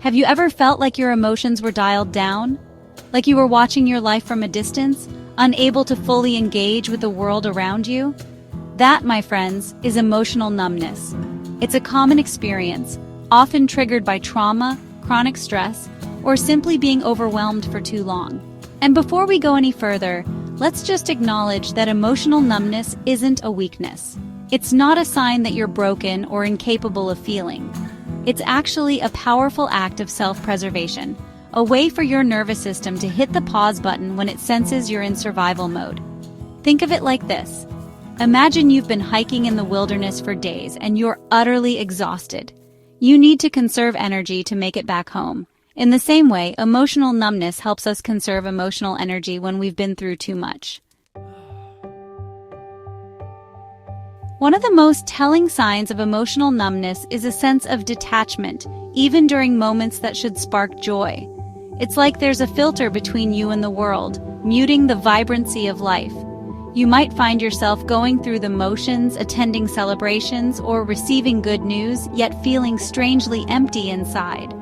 Have you ever felt like your emotions were dialed down? Like you were watching your life from a distance, unable to fully engage with the world around you? That, my friends, is emotional numbness. It's a common experience, often triggered by trauma, chronic stress, or simply being overwhelmed for too long. And before we go any further, let's just acknowledge that emotional numbness isn't a weakness. It's not a sign that you're broken or incapable of feeling. It's actually a powerful act of self-preservation, a way for your nervous system to hit the pause button when it senses you're in survival mode. Think of it like this. Imagine you've been hiking in the wilderness for days and you're utterly exhausted. You need to conserve energy to make it back home. In the same way, emotional numbness helps us conserve emotional energy when we've been through too much. One of the most telling signs of emotional numbness is a sense of detachment, even during moments that should spark joy. It's like there's a filter between you and the world, muting the vibrancy of life. You might find yourself going through the motions, attending celebrations, or receiving good news, yet feeling strangely empty inside.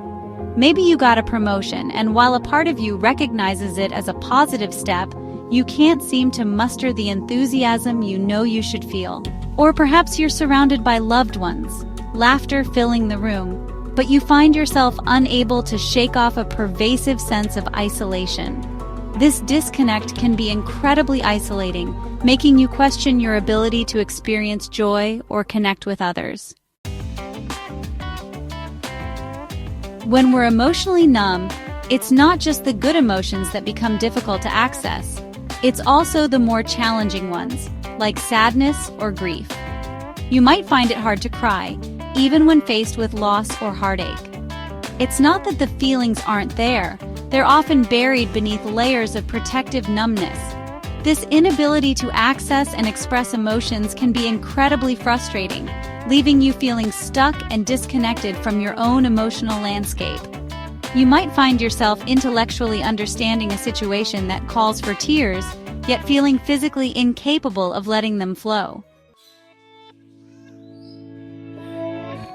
Maybe you got a promotion, and while a part of you recognizes it as a positive step, you can't seem to muster the enthusiasm you know you should feel. Or perhaps you're surrounded by loved ones, laughter filling the room, but you find yourself unable to shake off a pervasive sense of isolation. This disconnect can be incredibly isolating, making you question your ability to experience joy or connect with others. When we're emotionally numb, it's not just the good emotions that become difficult to access. It's also the more challenging ones, like sadness or grief. You might find it hard to cry, even when faced with loss or heartache. It's not that the feelings aren't there, they're often buried beneath layers of protective numbness. This inability to access and express emotions can be incredibly frustrating, leaving you feeling stuck and disconnected from your own emotional landscape. You might find yourself intellectually understanding a situation that calls for tears, yet feeling physically incapable of letting them flow.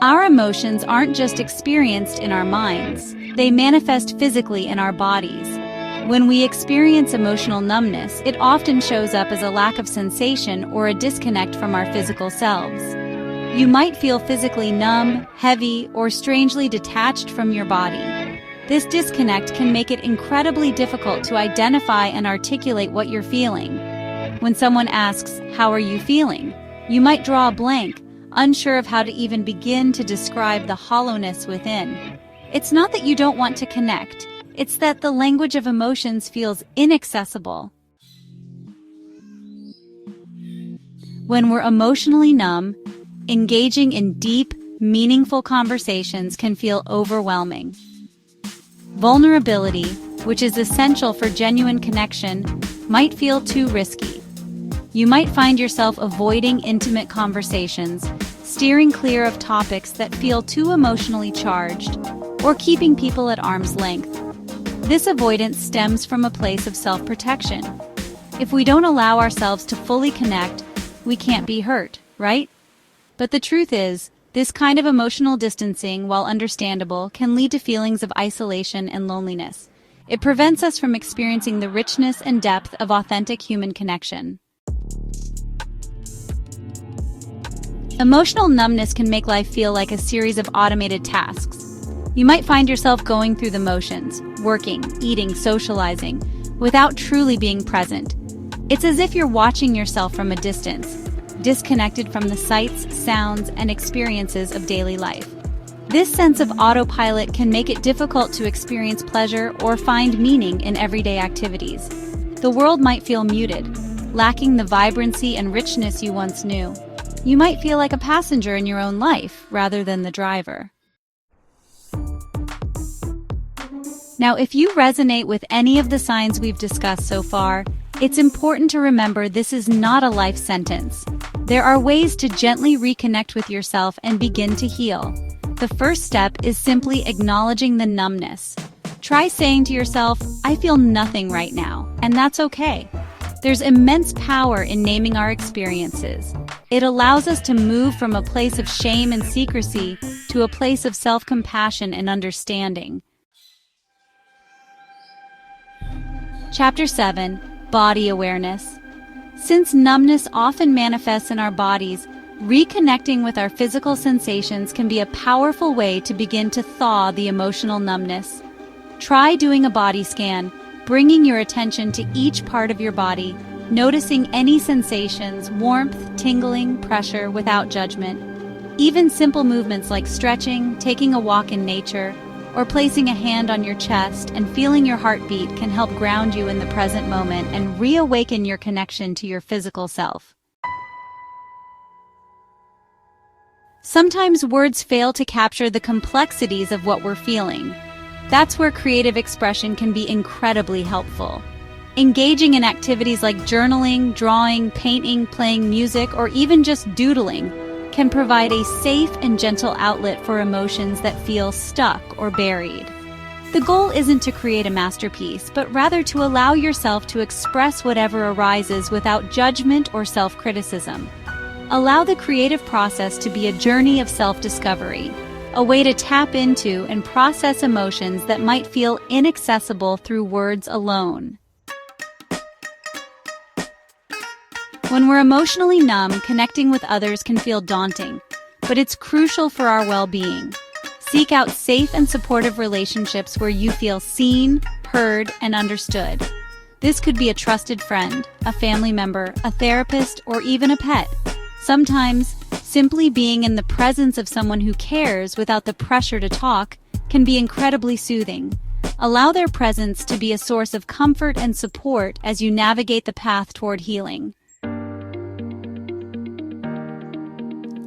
Our emotions aren't just experienced in our minds, they manifest physically in our bodies. When we experience emotional numbness, it often shows up as a lack of sensation or a disconnect from our physical selves. You might feel physically numb, heavy, or strangely detached from your body. This disconnect can make it incredibly difficult to identify and articulate what you're feeling. When someone asks, "How are you feeling?" you might draw a blank, unsure of how to even begin to describe the hollowness within. It's not that you don't want to connect, it's that the language of emotions feels inaccessible. When we're emotionally numb, engaging in deep, meaningful conversations can feel overwhelming. Vulnerability, which is essential for genuine connection, might feel too risky. You might find yourself avoiding intimate conversations, steering clear of topics that feel too emotionally charged, or keeping people at arm's length. This avoidance stems from a place of self-protection. If we don't allow ourselves to fully connect, we can't be hurt, right? But the truth is, this kind of emotional distancing, while understandable, can lead to feelings of isolation and loneliness. It prevents us from experiencing the richness and depth of authentic human connection. Emotional numbness can make life feel like a series of automated tasks. You might find yourself going through the motions, working, eating, socializing, without truly being present. It's as if you're watching yourself from a distance, disconnected from the sights, sounds, and experiences of daily life. This sense of autopilot can make it difficult to experience pleasure or find meaning in everyday activities. The world might feel muted, lacking the vibrancy and richness you once knew. You might feel like a passenger in your own life rather than the driver. Now, if you resonate with any of the signs we've discussed so far, it's important to remember this is not a life sentence. There are ways to gently reconnect with yourself and begin to heal. The first step is simply acknowledging the numbness. Try saying to yourself, "I feel nothing right now," and that's okay. There's immense power in naming our experiences. It allows us to move from a place of shame and secrecy to a place of self-compassion and understanding. Chapter 7. Body Awareness. Since numbness often manifests in our bodies, reconnecting with our physical sensations can be a powerful way to begin to thaw the emotional numbness. Try doing a body scan, bringing your attention to each part of your body, noticing any sensations, warmth, tingling, pressure without judgment. Even simple movements like stretching, taking a walk in nature, or placing a hand on your chest and feeling your heartbeat can help ground you in the present moment and reawaken your connection to your physical self. Sometimes words fail to capture the complexities of what we're feeling. That's where creative expression can be incredibly helpful. Engaging in activities like journaling, drawing, painting, playing music, or even just doodling can provide a safe and gentle outlet for emotions that feel stuck or buried. The goal isn't to create a masterpiece, but rather to allow yourself to express whatever arises without judgment or self-criticism. Allow the creative process to be a journey of self-discovery, a way to tap into and process emotions that might feel inaccessible through words alone. When we're emotionally numb, connecting with others can feel daunting, but it's crucial for our well-being. Seek out safe and supportive relationships where you feel seen, heard, and understood. This could be a trusted friend, a family member, a therapist, or even a pet. Sometimes, simply being in the presence of someone who cares without the pressure to talk can be incredibly soothing. Allow their presence to be a source of comfort and support as you navigate the path toward healing.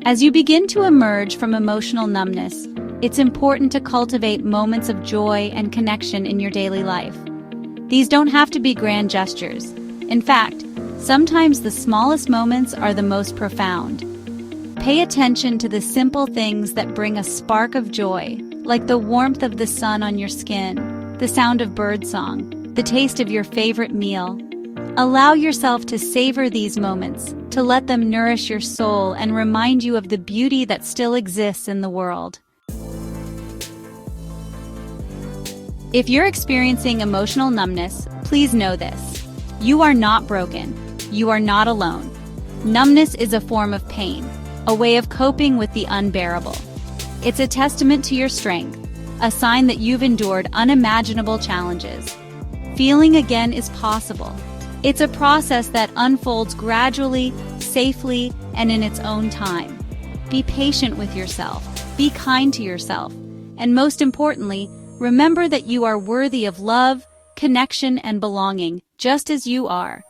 As you begin to emerge from emotional numbness, it's important to cultivate moments of joy and connection in your daily life. These don't have to be grand gestures. In fact, sometimes the smallest moments are the most profound. Pay attention to the simple things that bring a spark of joy, like the warmth of the sun on your skin, the sound of birdsong, the taste of your favorite meal. Allow yourself to savor these moments, to let them nourish your soul and remind you of the beauty that still exists in the world. If you're experiencing emotional numbness, please know this. You are not broken. You are not alone. Numbness is a form of pain, a way of coping with the unbearable. It's a testament to your strength, a sign that you've endured unimaginable challenges. Feeling again is possible. It's a process that unfolds gradually, safely, and in its own time. Be patient with yourself, be kind to yourself, and most importantly, remember that you are worthy of love, connection, and belonging, just as you are.